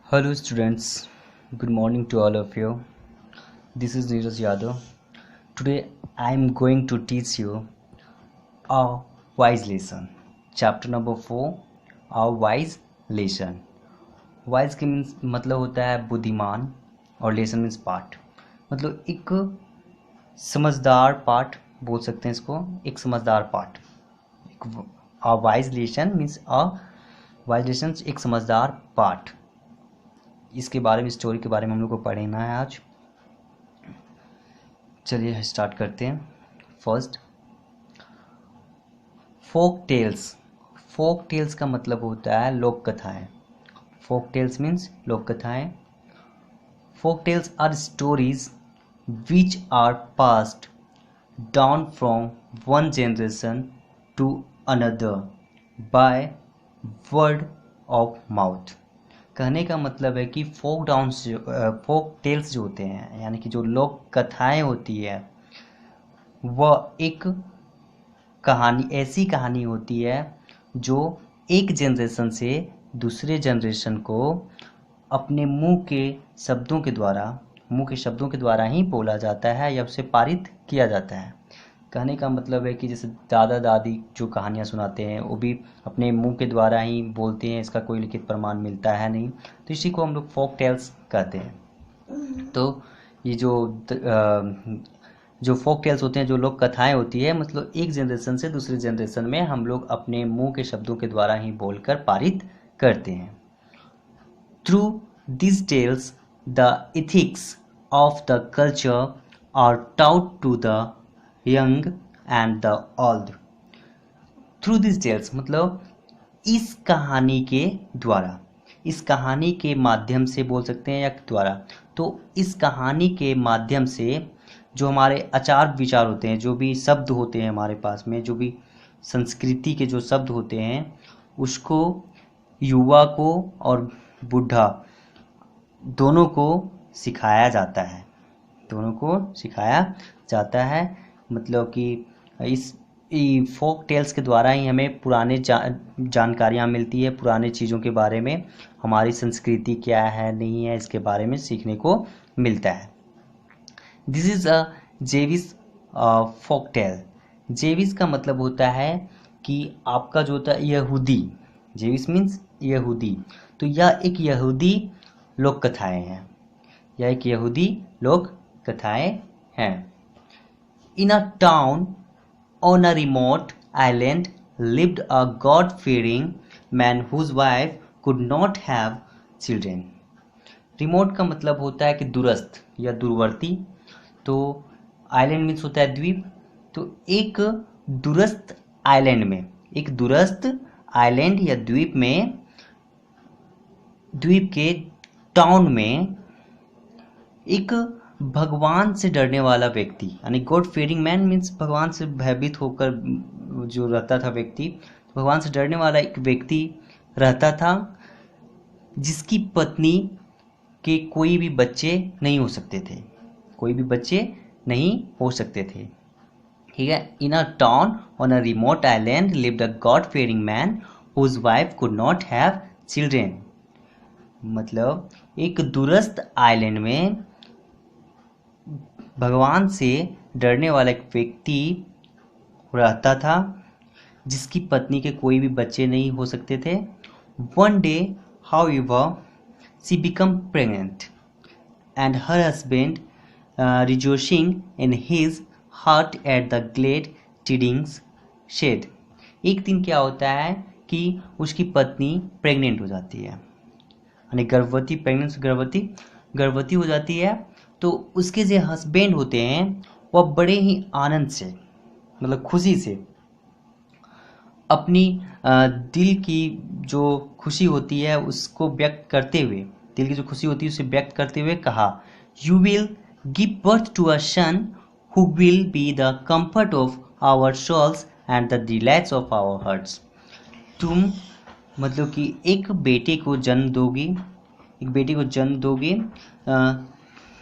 Hello students, good morning to all of you. This is Neeraj Yadav. Today I am going to teach you a wise lesson. Chapter number 4, a wise lesson. Wise के means मतलब होता है बुद्धिमान और lesson means पाठ. मतलब एक समझदार पाठ बोल सकते हैं इसको, एक समझदार पाठ. a wise lesson means a wise lesson एक समझदार पाठ. इसके बारे में, स्टोरी के बारे में हम लोग को पढ़ना है आज. चलिए स्टार्ट करते हैं. First, folk tales. Folk tales का मतलब होता है लोक कथाएं. फोक टेल्स मीन्स लोक कथाएं. Folk tales are stories which are passed down from one generation to another by word of mouth. कहने का मतलब है कि फोक टेल्स जो होते हैं, यानी कि जो लोक कथाएं होती है, वह एक कहानी, ऐसी कहानी होती है जो एक जनरेशन से दूसरे जनरेशन को अपने मुंह के शब्दों के द्वारा ही बोला जाता है या उसे पारित किया जाता है. कहने का मतलब है कि जैसे दादा दादी जो कहानियाँ सुनाते हैं वो भी अपने मुंह के द्वारा ही बोलते हैं, इसका कोई लिखित प्रमाण मिलता है नहीं, तो इसी को हम लोग फोक टेल्स कहते हैं. तो ये जो फोक टेल्स होते हैं, जो लोक कथाएं होती है, मतलब एक जनरेशन से दूसरे जनरेशन में हम लोग अपने मुंह के शब्दों के द्वारा ही बोलकर पारित करते हैं. Through this tales the ethics of the culture are taught to the young and the old. Through this tales मतलब इस कहानी के द्वारा, इस कहानी के माध्यम से बोल सकते हैं या द्वारा. तो इस कहानी के माध्यम से जो हमारे आचार विचार होते हैं, जो भी शब्द होते हैं हमारे पास में, जो भी संस्कृति के जो शब्द होते हैं, उसको युवा को और बूढ़ा दोनों को सिखाया जाता है. दोनों को सिखाया जाता है. मतलब कि इस फोक टेल्स के द्वारा ही हमें पुराने जानकारियाँ मिलती है, पुराने चीज़ों के बारे में, हमारी संस्कृति क्या है नहीं है इसके बारे में सीखने को मिलता है. This is a Jewish folk tale. Jewish का मतलब होता है कि आपका जो होता है यहूदी. जेविस मीन्स यहूदी. तो यह एक यहूदी लोक कथाएँ हैं. यह एक यहूदी लोक कथाएँ हैं. In a town on a remote island lived a God-fearing man whose wife could not have children. Remote का मतलब होता है कि दूरस्थ या दूरवर्ती. तो आइलैंड मीन्स होता है द्वीप. तो एक दूरस्थ आइलैंड में, एक दूरस्थ आइलैंड या द्वीप में, द्वीप के टाउन में एक भगवान से डरने वाला व्यक्ति, यानी गॉड फेयरिंग मैन मीन्स भगवान से भयभीत होकर जो रहता था व्यक्ति, भगवान से डरने वाला एक व्यक्ति रहता था, जिसकी पत्नी के कोई भी बच्चे नहीं हो सकते थे. कोई भी बच्चे नहीं हो सकते थे. ठीक है. In a town on a remote island lived a god fearing man whose wife could not have children. मतलब एक दूरस्थ आइलैंड में भगवान से डरने वाला एक व्यक्ति रहता था, जिसकी पत्नी के कोई भी बच्चे नहीं हो सकते थे. One day however she become pregnant and her husband rejoicing in his heart at the glad tidings said. एक दिन क्या होता है कि उसकी पत्नी प्रेग्नेंट हो जाती है, यानी गर्भवती हो जाती है. तो उसके जो हस्बैंड होते हैं वह बड़े ही आनंद से, मतलब खुशी से, अपनी दिल की जो खुशी होती है उसको व्यक्त करते हुए, दिल की जो खुशी होती है उसे व्यक्त करते हुए कहा, you will give birth to a son who will be the comfort of our souls and the delights of our hearts. तुम मतलब कि एक बेटे को जन्म दोगे,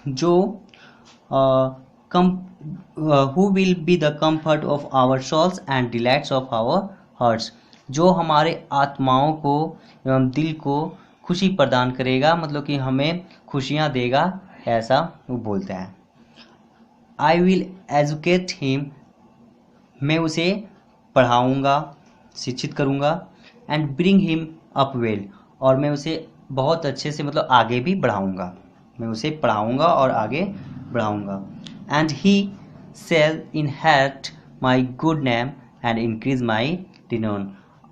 जो who will be the comfort of our souls and delights of our hearts. जो हमारे आत्माओं को एवं दिल को खुशी प्रदान करेगा, मतलब कि हमें खुशियाँ देगा, ऐसा वो बोलते हैं। आई विल एजुकेट हिम, मैं उसे पढ़ाऊँगा, शिक्षित करूँगा। And bring him up well, और मैं उसे बहुत अच्छे से मतलब आगे भी बढ़ाऊँगा, मैं उसे पढ़ाऊँगा और आगे बढ़ाऊँगा। And he shall inherit my good name and increase my renown,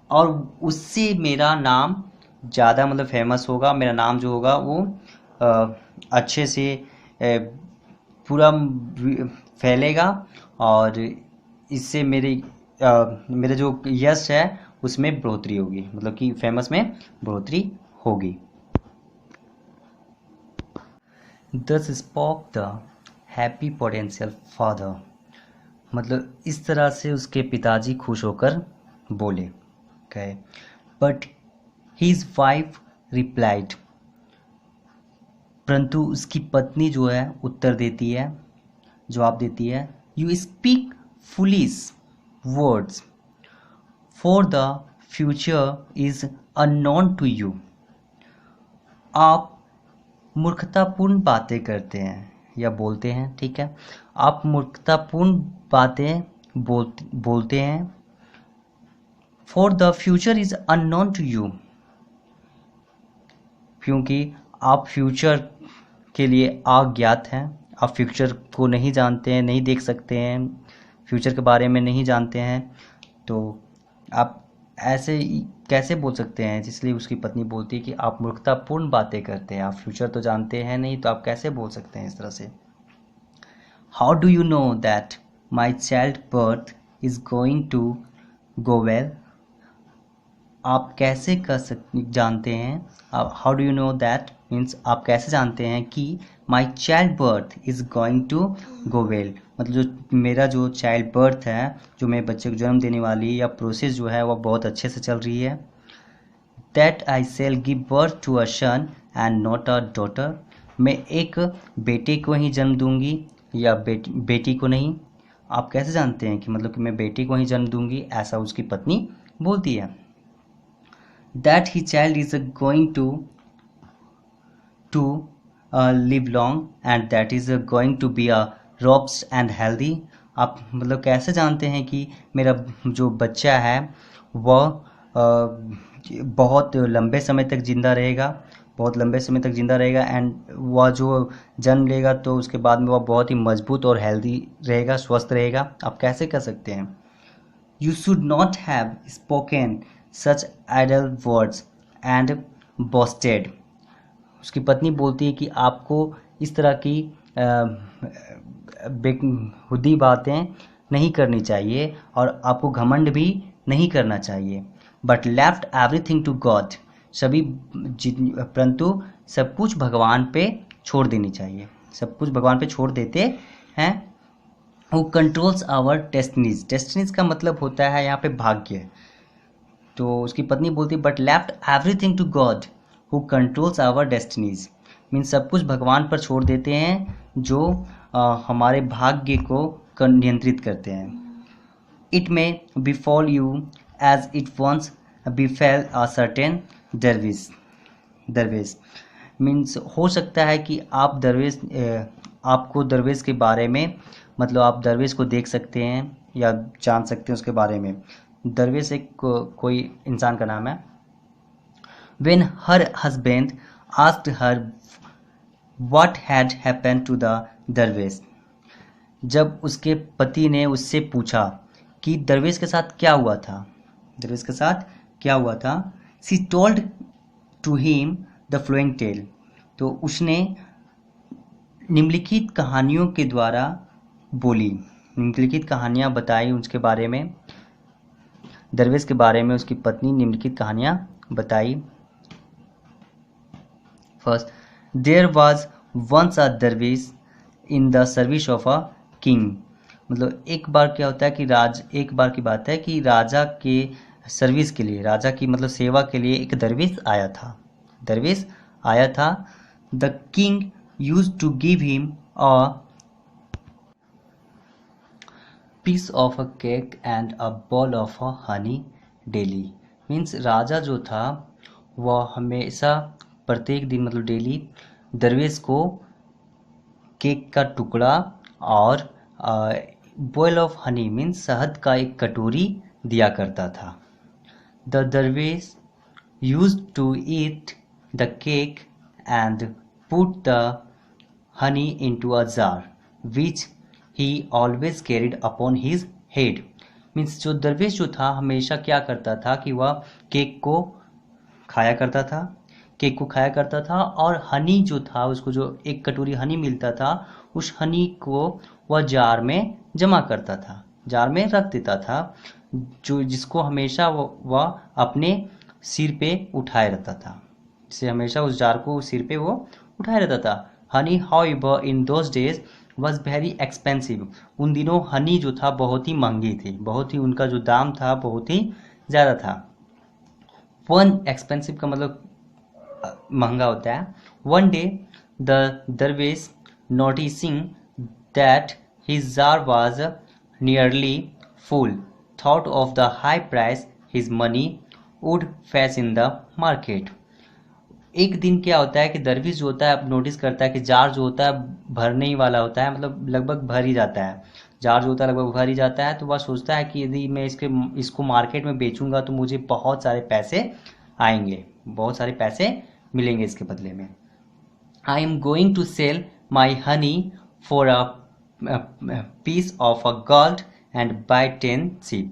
और उससे मेरा नाम ज़्यादा मतलब फेमस होगा, मेरा नाम जो होगा वो अच्छे से पूरा फैलेगा, और इससे मेरे जो यश है उसमें बढ़ोतरी होगी, मतलब कि फेमस में बढ़ोतरी होगी। Thus spoke the happy potential father, मतलब इस तरह से उसके पिताजी खुश होकर बोले, कहे। बट his wife replied, परंतु उसकी पत्नी जो है उत्तर देती है, जवाब देती है, you speak foolish words, for the future is unknown to you, आप मूर्खतापूर्ण बातें करते हैं या बोलते हैं, ठीक है, आप मूर्खतापूर्ण बातें बोलते हैं। For the future is unknown to you, क्योंकि आप फ्यूचर के लिए अज्ञात हैं, आप फ्यूचर को नहीं जानते हैं, नहीं देख सकते हैं, फ्यूचर के बारे में नहीं जानते हैं, तो आप ऐसे कैसे बोल सकते हैं। इसलिए उसकी पत्नी बोलती है कि आप मूर्खतापूर्ण बातें करते हैं, आप फ्यूचर तो जानते हैं नहीं, तो आप कैसे बोल सकते हैं इस तरह से। How do you know that my child birth is going to go well, आप कैसे जानते हैं, how do you know that means आप कैसे जानते हैं कि my child birth is going to go well, मतलब जो मेरा जो चाइल्ड बर्थ है, जो मेरे बच्चे को जन्म देने वाली या प्रोसेस जो है वह बहुत अच्छे से चल रही है। That I shall give birth to a son and not a daughter, मैं एक बेटे को ही जन्म दूंगी या बेटी को नहीं। आप कैसे जानते हैं कि मतलब कि मैं बेटी को ही जन्म दूंगी, ऐसा उसकी पत्नी बोलती है। That his child is going to live long and that is going to be a robust and healthy, आप मतलब कैसे जानते हैं कि मेरा जो बच्चा है वह बहुत लंबे समय तक जिंदा रहेगा, बहुत लंबे समय तक जिंदा रहेगा, एंड वह जो जन्म लेगा तो उसके बाद में वह बहुत ही मजबूत और हेल्दी रहेगा, स्वस्थ रहेगा। आप कैसे कर सकते हैं। You should not have spoken such idle words and boasted, उसकी पत्नी बोलती है कि आपको इस तरह की बेहुदी बातें नहीं करनी चाहिए और आपको घमंड भी नहीं करना चाहिए। But left everything to God, परंतु सब कुछ भगवान पे छोड़ देनी चाहिए, सब कुछ भगवान पे छोड़ देते हैं। Who controls our destinies, destinies का मतलब होता है यहाँ पे भाग्य। तो उसकी पत्नी बोलती है but left everything to God who controls our destinies, means सब कुछ भगवान पर छोड़ देते हैं जो हमारे भाग्य को नियंत्रित करते हैं। It may befall you as it once befell a certain dervish, means हो सकता है कि आप आपको दरवेश के बारे में, मतलब आप दरवेश को देख सकते हैं या जान सकते हैं उसके बारे में। दरवेश एक कोई इंसान का नाम है। When her husband asked her what had happened to the दरवेश, जब उसके पति ने उससे पूछा कि दरवेश के साथ क्या हुआ था, दरवेश के साथ क्या हुआ था। She told to him the following tale, तो उसने निम्नलिखित कहानियों के द्वारा बोली, निम्नलिखित कहानियाँ बताई उसके बारे में, दरवेश के बारे में उसकी पत्नी निम्नलिखित कहानियाँ बताई। First, there was once a dervish in the service of a king, मतलब एक बार क्या होता है कि एक बार की बात है कि राजा के सर्विस के लिए, राजा की मतलब सेवा के लिए एक दरवेश आया था, दरवेश आया था। The king used to give him a piece of a cake and a bowl of a honey daily, means राजा जो था वह हमेशा प्रत्येक दिन मतलब डेली दरवेश को केक का टुकड़ा और बॉयल ऑफ हनी मीन्स शहद का एक कटोरी दिया करता था। द दरवेश used to eat the cake and put the honey into a jar which he always carried upon his head। Means जो दरवेश जो था हमेशा क्या करता था कि वह केक को खाया करता था, केक को खाया करता था और हनी जो था उसको जो एक कटोरी हनी मिलता था उस हनी को वह जार में जमा करता था, जार में रख देता था, जो जिसको हमेशा वह अपने सिर पे उठाए रहता था, जिसे हमेशा उस जार को सिर पे वो उठाए रहता था। Honey however in those days was very expensive. उन दिनों हनी जो था बहुत ही महंगी थी, बहुत ही उनका जो दाम था बहुत ही ज़्यादा था। वन एक्सपेंसिव का मतलब महंगा होता है। वन डे द दरवेश noticing that his jar was nearly full thought of the high price his money would fetch in the market. एक दिन क्या होता है कि दरवेश जो होता है अब नोटिस करता है कि जार जो होता है भरने ही वाला होता है, मतलब लगभग भर ही जाता है, जार जो होता है लगभग भर ही जाता है। तो वह सोचता है कि यदि मैं इसको मार्केट में बेचूंगा तो मुझे बहुत सारे पैसे आएंगे, बहुत सारे पैसे मिलेंगे इसके बदले में। I am going to sell my honey for a piece of a gold and buy 10 sheep।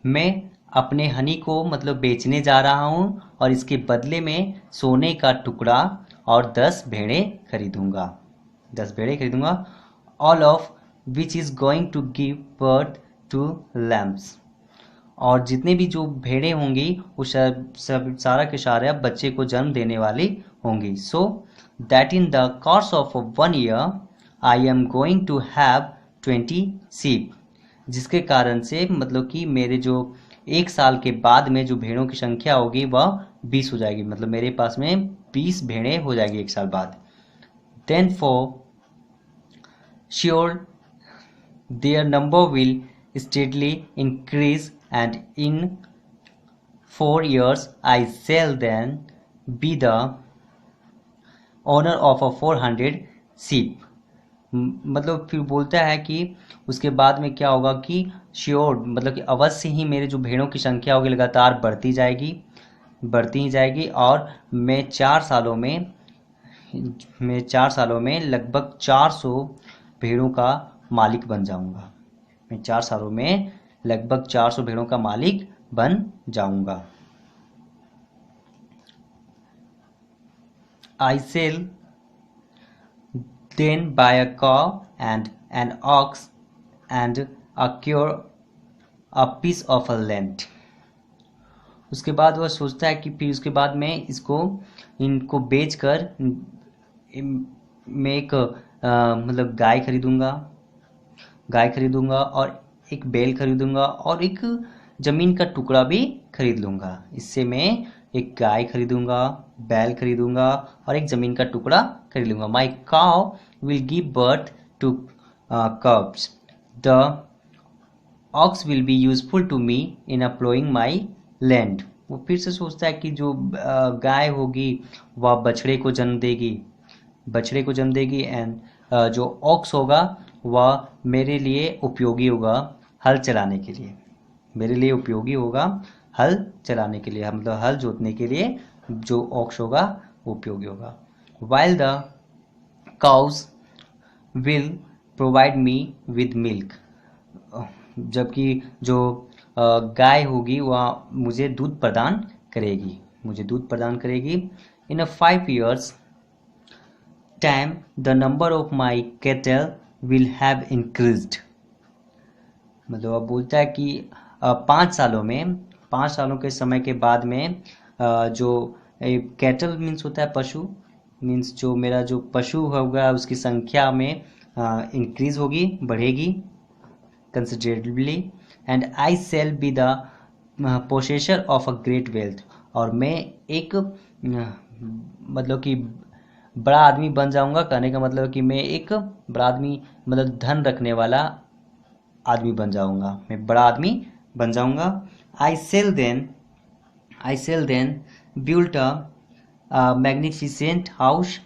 मैं अपने हनी को मतलब बेचने जा रहा हूँ और इसके बदले में सोने का टुकड़ा और 10 भेड़ें खरीदूंगा, 10 भेड़ें खरीदूंगा। All of which is going to give birth to lambs. और जितने भी जो भेड़ें होंगी वो सब सारा के सारा बच्चे को जन्म देने वाली होंगी। So that in the course of 1 year I am going to have 20 sheep। जिसके कारण से मतलब कि मेरे जो एक साल के बाद में जो भेड़ों की संख्या होगी वह 20 हो जाएगी, मतलब मेरे पास में 20 भेड़ें हो जाएगी एक साल बाद। Then for sure their number will steadily increase and in 4 years I shall then be the owner of a 400 sheep। मतलब फिर बोलता है कि उसके बाद में क्या होगा कि श्योर मतलब कि अवश्य ही मेरे जो भेड़ों की संख्या होगी लगातार बढ़ती ही जाएगी और मैं 4 सालों में लगभग 400 भेड़ों का मालिक बन जाऊंगा। मैं 4 सालों में लगभग 400 भेड़ों का मालिक बन जाऊंगा। I cell then buy a cow and an ox and acquire a piece of a land। उसके बाद वह सोचता है कि फिर उसके बाद मैं इनको बेचकर मैं एक मतलब गाय खरीदूंगा और एक बैल खरीदूंगा और एक ज़मीन का टुकड़ा भी खरीद लूँगा। इससे मैं एक गाय खरीदूंगा, बैल खरीदूंगा और एक ज़मीन का टुकड़ा खरीद लूँगा। My cow will give birth to cubs। The ox will be useful to me in ploughing my land. वो फिर से सोचता है कि जो गाय होगी वह बछड़े को जन्म देगी एंड जो ऑक्स होगा वह मेरे लिए उपयोगी होगा हल चलाने के लिए, मतलब हल जोतने के लिए जो ऑक्स होगा वो उपयोगी होगा। While the cows will provide me with milk. जबकि जो गाय होगी वह मुझे दूध प्रदान करेगी, in a 5 years time the number of my cattle will have increased. मतलब अब बोलता है कि 5 सालों के समय के बाद में जो कैटल मीन्स होता है पशु, मीन्स जो मेरा जो पशु होगा उसकी संख्या में इंक्रीज होगी, बढ़ेगी considerably. And I shall be the possessor of a great wealth. और मैं एक मतलब कि बड़ा आदमी बन जाऊंगा, कहने का मतलब कि मैं एक बड़ा आदमी मतलब धन रखने वाला आदमी बन जाऊंगा, मैं बड़ा आदमी बन जाऊंगा। I shall then built magnificent house,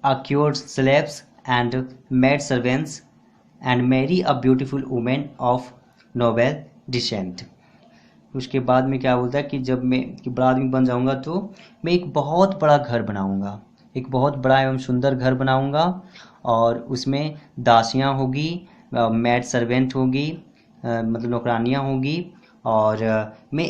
acquired slaves and maid servants, and marry a beautiful woman of noble descent. उसके बाद में क्या बोलता है कि जब मैं कि बड़ा आदमी बन जाऊंगा तो मैं एक बहुत बड़ा घर बनाऊंगा, एक बहुत बड़ा एवं सुंदर घर बनाऊंगा, और उसमें दासियां होगी, मैड सर्वेंट होगी, मतलब नौकरानियां होगी, और मैं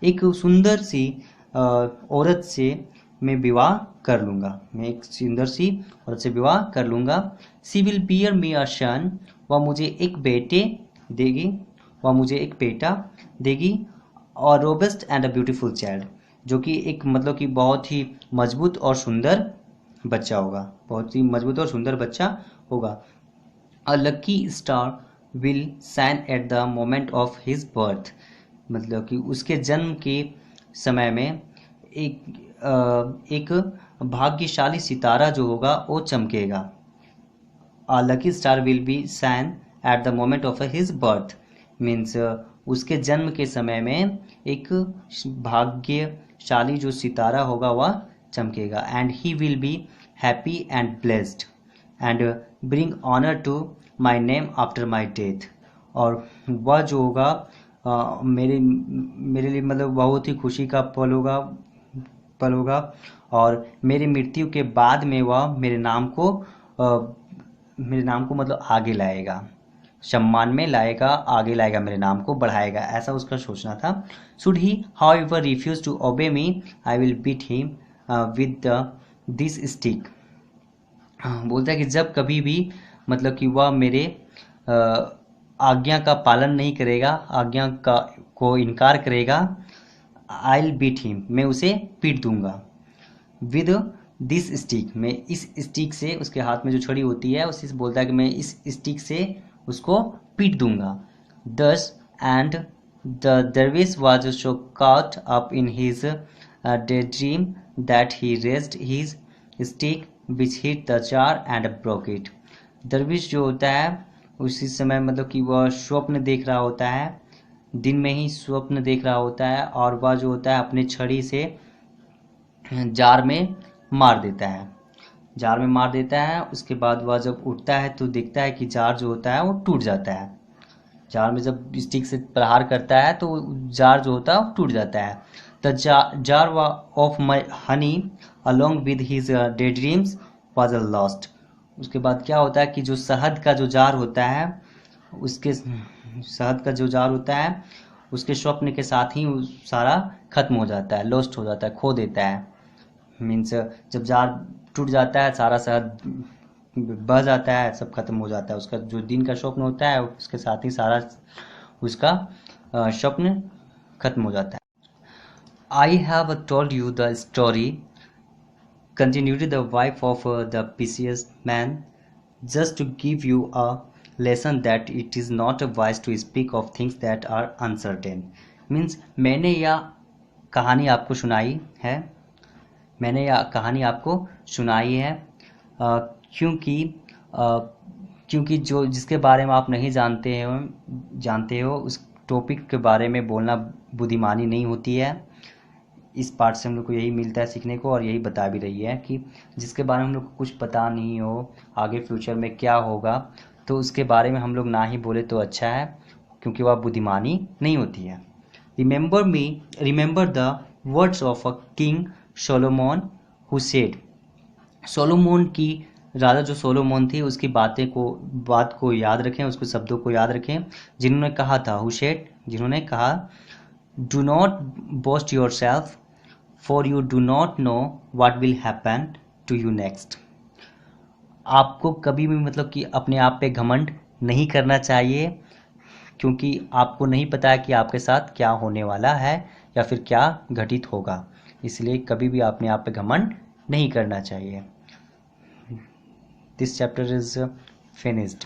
एक सुंदर सी औरत से मैं विवाह कर लूँगा, मैं एक सुंदर सी औरत से विवाह कर लूँगा। सी विल बियर मी अ सन, वह मुझे एक बेटे देगी, वह मुझे एक बेटा देगी, और robust and a beautiful child, जो कि एक मतलब कि बहुत ही मजबूत और सुंदर बच्चा होगा, बहुत ही मजबूत और सुंदर बच्चा होगा। अ lucky star will shine at the moment of his birth, मतलब कि उसके जन्म के समय में एक भाग्यशाली सितारा जो होगा वो चमकेगा। A lucky star will be shine at the moment of his birth means उसके जन्म के समय में एक भाग्यशाली जो सितारा होगा वह चमकेगा। And he will be happy and blessed and bring honour to my name after my death, और वह जो होगा मेरे लिए मतलब बहुत ही खुशी का पल होगा, और मेरी मृत्यु के बाद में वह मेरे नाम को मतलब आगे लाएगा, सम्मान में लाएगा, आगे लाएगा, मेरे नाम को बढ़ाएगा, ऐसा उसका सोचना था। Should he however refuse to obey me I will beat him with this stick, बोलता है कि जब कभी भी मतलब कि वह मेरे आज्ञा का पालन नहीं करेगा, आज्ञा को इनकार करेगा, आई विल बीट हिम, मैं उसे पीट दूंगा, विद दिस स्टिक, मैं इस स्टिक से, उसके हाथ में जो छड़ी होती है उसी से बोलता है कि मैं इस स्टिक से उसको पीट दूंगा। दस एंड द दरवेश was so caught up in his daydream that he raised his stick which hit the jar and broke it. दरवेश जो होता है उसी समय मतलब कि वह स्वप्न देख रहा होता है, दिन में ही स्वप्न देख रहा होता है, और वह जो होता है अपने छड़ी से जार में मार देता है, जार में मार देता है। उसके बाद वह जब उठता है तो देखता है कि जार जो होता है वो टूट जाता है, जार में जब स्टिक से प्रहार करता है तो जार जो होता है वो टूट जाता है। The jar of my Honey along with his day dreams was lost, उसके बाद क्या होता है कि जो शहद का जो जार होता है, उसके शहद का जो जार होता है उसके स्वप्न के साथ ही सारा खत्म हो जाता है, लॉस्ट हो जाता है, खो देता है। मीन्स जब जार टूट जाता है सारा शहद बह जाता है, सब खत्म हो जाता है, उसका जो दिन का स्वप्न होता है उसके साथ ही सारा उसका स्वप्न खत्म हो जाता है। I have told you the story, continued the wife of the piteous man, just to give you a lesson that it is not wise to speak of things that are uncertain. Means मैंने यह कहानी आपको सुनाई है, मैंने यह कहानी आपको सुनाई है क्योंकि जो जिसके बारे में आप नहीं जानते हो उस टॉपिक के बारे में बोलना बुद्धिमानी नहीं होती है। इस पार्ट से हम लोग को यही मिलता है सीखने को, और यही बता भी रही है कि जिसके बारे में हम लोग को कुछ पता नहीं हो आगे फ्यूचर में क्या होगा, तो उसके बारे में हम लोग ना ही बोले तो अच्छा है, क्योंकि वह बुद्धिमानी नहीं होती है। Remember the words of a king Solomon who said, Solomon की राजा जो सोलोमन थी उसकी बात को याद रखें, उसके शब्दों को याद रखें, जिन्होंने कहा था, हु सेड, जिन्होंने कहा, do not boast yourself for you do not know what will happen to you next. आपको कभी भी मतलब कि अपने आप पे घमंड नहीं करना चाहिए, क्योंकि आपको नहीं पता है कि आपके साथ क्या होने वाला है या फिर क्या घटित होगा, इसलिए कभी भी अपने आप पे घमंड नहीं करना चाहिए। This chapter is finished.